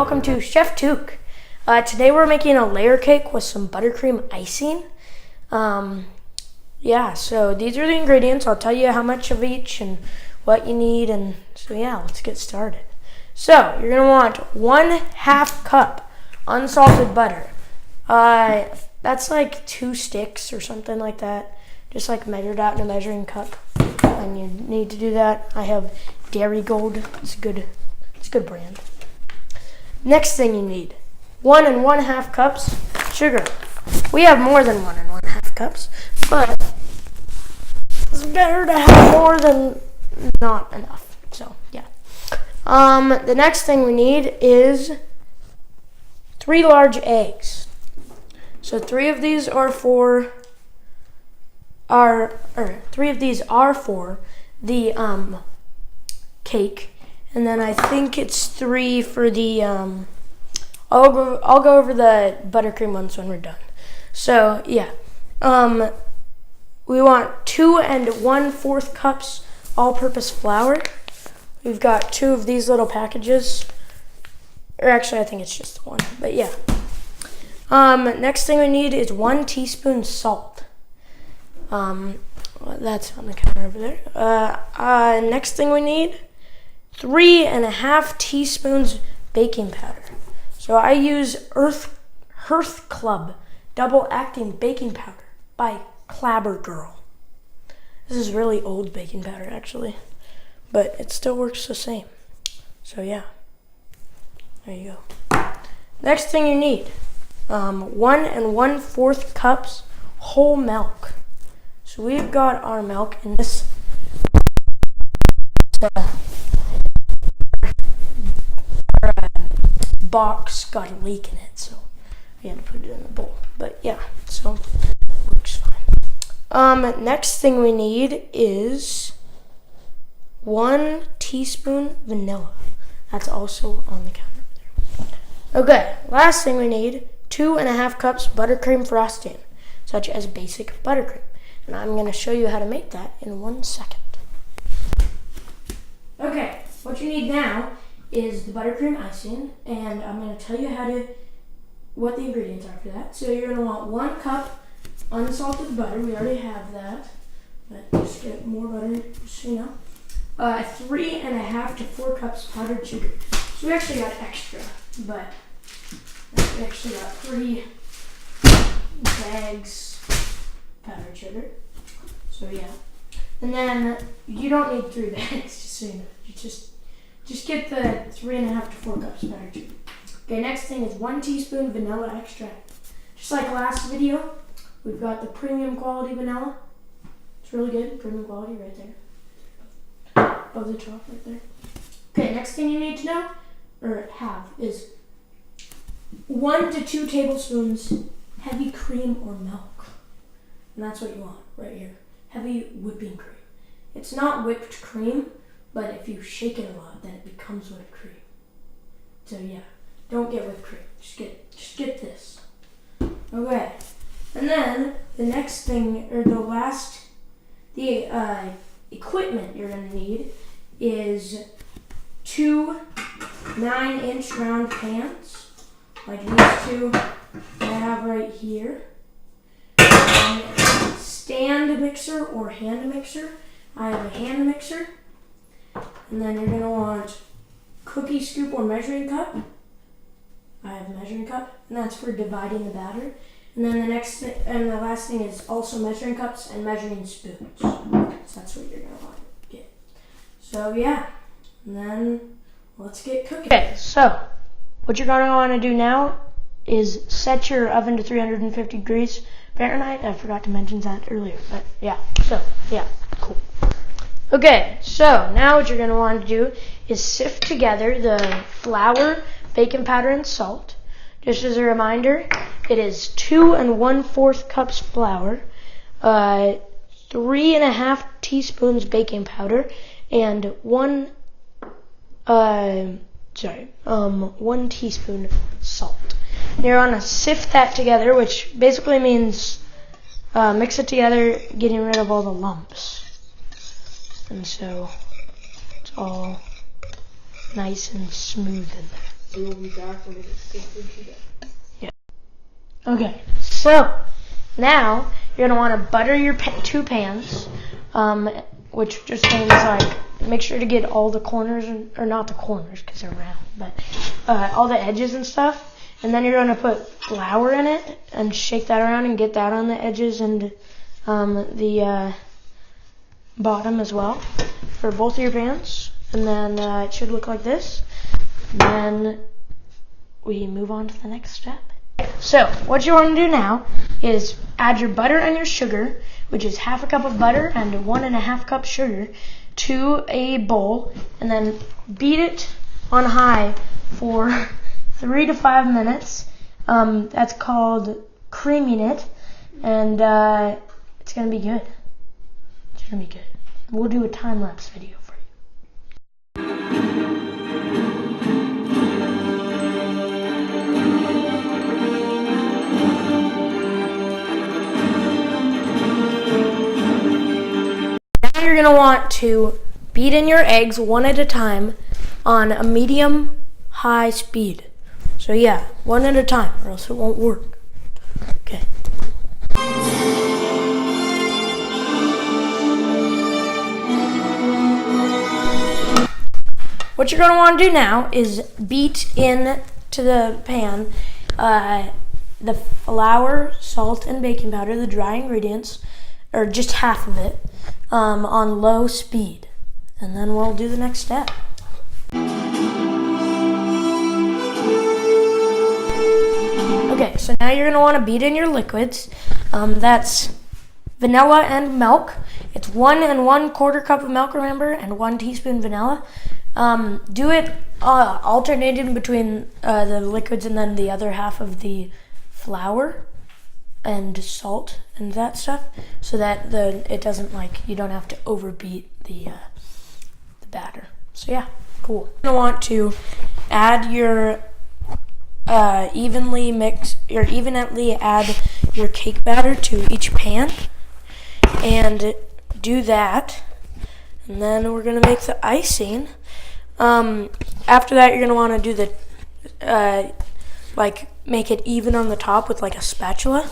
welcome to Chef Tuke. Today we're making a layer cake with some buttercream icing. So these are the ingredients. I'll tell you how much of each and what you need, and so yeah, let's get started. So you're gonna want 1/2 cup unsalted butter. That's like 2 sticks or something like that. Just like measured out in a measuring cup, and you need to do that. I have Dairy Gold. It's a good brand. Next thing you need 1 1/2 cups sugar. We have more than 1 1/2 cups, but it's better to have more than not enough. So yeah. The next thing we need is 3 large eggs. So 3 of these are for the cake, and then I think it's 3 for the I'll go over the buttercream ones when we're done. So yeah, we want 2 1/4 cups all-purpose flour. We've got 2 of these little packages, or actually I think it's just 1, but yeah. Next thing we need is 1 teaspoon salt. That's on the counter over there. Next thing we need 3 1/2 teaspoons baking powder. So I use Hearth Club double acting baking powder by Clabber Girl. This is really old baking powder actually, but it still works the same. So yeah, there you go. Next thing you need 1 1/4 cups whole milk. So we've got our milk in this box, got a leak in it, so we had to put it in the bowl. But yeah, so it works fine. Next thing we need is 1 teaspoon vanilla. That's also on the counter there. Okay, last thing we need 2 1/2 cups buttercream frosting, such as basic buttercream. And I'm going to show you how to make that in 1 second. Okay, what you need now is the buttercream icing, and I'm going to tell you what the ingredients are for that. So you're going to want 1 cup unsalted butter. We already have that, but just get more butter, just so you know. 3 1/2 to 4 cups powdered sugar. So we actually got extra, but we actually got 3 bags powdered sugar. So yeah, and then you don't need 3 bags, just so you know. You just get the 3 1/2 to 4 cups powdered sugar. Okay, next thing is 1 teaspoon vanilla extract. Just like last video, we've got the premium quality vanilla. It's really good, premium quality right there. Above the top right there. Okay, next thing you need to know, or have, is 1 to 2 tablespoons heavy cream or milk. And that's what you want right here. Heavy whipping cream. It's not whipped cream, but if you shake it a lot, then it becomes whipped cream. So yeah, don't get whipped cream. Just get this. Okay. And then the next thing, or the equipment you're gonna need is 2 9-inch round pans, like these 2 I have right here. Stand mixer or hand mixer. I have a hand mixer. And then you're gonna want cookie scoop or measuring cup. I have a measuring cup, and that's for dividing the batter. And then the last thing is also measuring cups and measuring spoons. So that's what you're gonna want to get. So yeah, and then let's get cooking. Okay, so what you're gonna want to do now is set your oven to 350 degrees Fahrenheit. I forgot to mention that earlier, but yeah, so yeah, cool. Okay, so now what you're going to want to do is sift together the flour, baking powder, and salt. Just as a reminder, it is 2 1/4 cups flour, 3 1/2 teaspoons baking powder, and 1 teaspoon salt. You're going to sift that together, which basically means mix it together, getting rid of all the lumps. And so it's all nice and smooth in there. We will be back when it is officially heated. Yeah. Okay, so now you're gonna want to butter your 2 pans, which just means like make sure to get all the corners, or not the corners because they're round, but all the edges and stuff. And then you're gonna put flour in it and shake that around and get that on the edges and the bottom as well for both of your pans. And then it should look like this. Then we move on to the next step. So what you want to do now is add your butter and your sugar, which is 1/2 cup of butter and 1½ cup sugar, to a bowl, and then beat it on high for 3 to 5 minutes. That's called creaming it, and it's gonna be good. It's gonna be good. We'll do a time-lapse video for you. Now you're gonna want to beat in your eggs one at a time on a medium-high speed. So yeah, one at a time, or else it won't work. Okay. What you're going to want to do now is beat in to the pan the flour, salt, and baking powder, the dry ingredients, or just half of it, on low speed. And then we'll do the next step. Okay, so now you're going to want to beat in your liquids. That's vanilla and milk. It's 1 1/4 cup of milk, remember, and 1 teaspoon vanilla. Do it alternating between the liquids and then the other half of the flour and salt and that stuff, so that it doesn't, like, you don't have to overbeat the batter. So yeah, cool. You're gonna want to add your evenly add your cake batter to each pan, and do that, and then we're gonna make the icing. After that, you're gonna want to do the make it even on the top with like a spatula.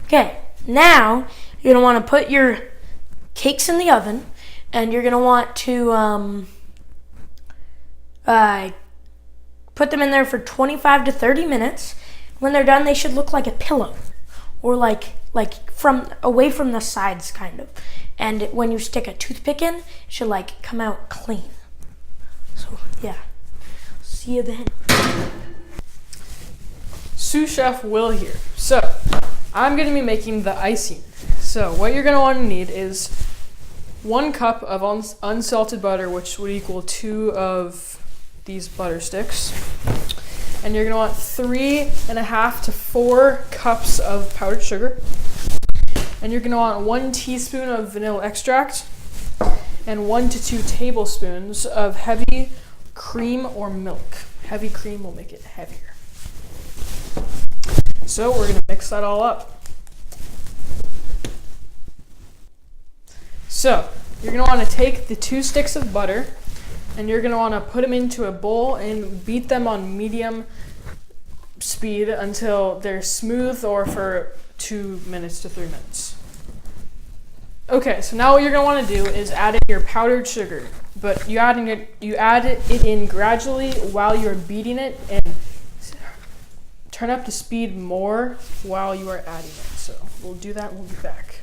Okay, now you're gonna want to put your cakes in the oven, and you're gonna want to put them in there for 25 to 30 minutes. When they're done, they should look like a pillow, or like from away from the sides, kind of. And when you stick a toothpick in, it should like come out clean. So yeah, see you then. Sous Chef Will here. So I'm going to be making the icing. So what you're going to want to need is 1 cup of unsalted butter, which would equal 2 of these butter sticks. And you're going to want 3½ to 4 cups of powdered sugar. And you're going to want 1 teaspoon of vanilla extract and 1 to 2 tablespoons of heavy cream or milk. Heavy cream will make it heavier. So we're going to mix that all up. So you're going to want to take the 2 sticks of butter, and you're going to want to put them into a bowl and beat them on medium speed until they're smooth, or for 2 minutes to 3 minutes. Okay, so now what you're going to want to do is add in your powdered sugar, but you add it in gradually while you're beating it, and turn up the speed more while you are adding it. So we'll do that and we'll be back.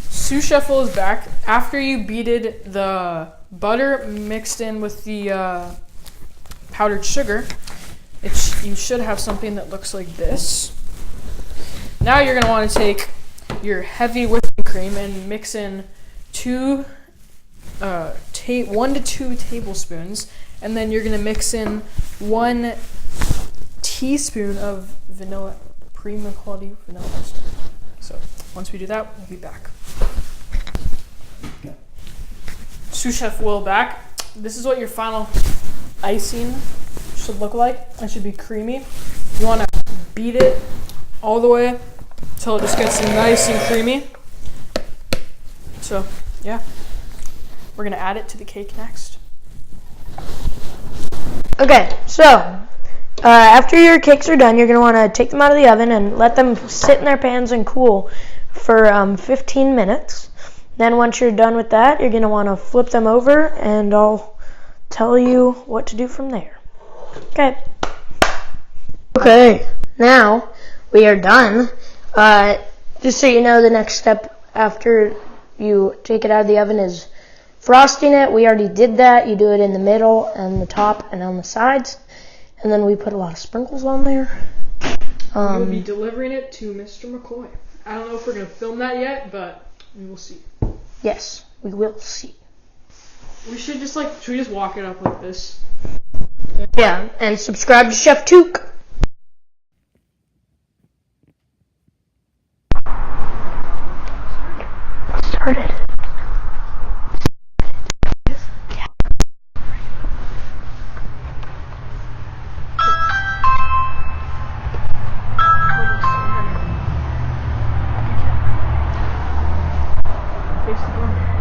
Sous Chef Will is back. After you beated the butter mixed in with the powdered sugar, you should have something that looks like this. Now you're going to want to take your heavy whipping cream and mix in 1 to 2 tablespoons, and then you're going to mix in 1 teaspoon of vanilla, premium quality vanilla extract. So once we do that, we'll be back. Sous Chef Will back. This is what your final icing should look like. It should be creamy. You want to beat it all the way until it just gets nice and creamy. So yeah, we're gonna add it to the cake next. Okay, so after your cakes are done, you're going to want to take them out of the oven and let them sit in their pans and cool for 15 minutes. Then once you're done with that, you're going to want to flip them over, and I'll tell you what to do from there. Okay. Okay, now we are done. Just so you know, the next step after you take it out of the oven is frosting it. We already did that. You do it in the middle and the top and on the sides. And then we put a lot of sprinkles on there. We'll be delivering it to Mr. McCoy. I don't know if we're going to film that yet, but we will see. Yes, we will see. Should we just walk it up like this? Yeah, and subscribe to Chef Tuke. Started. Face the door.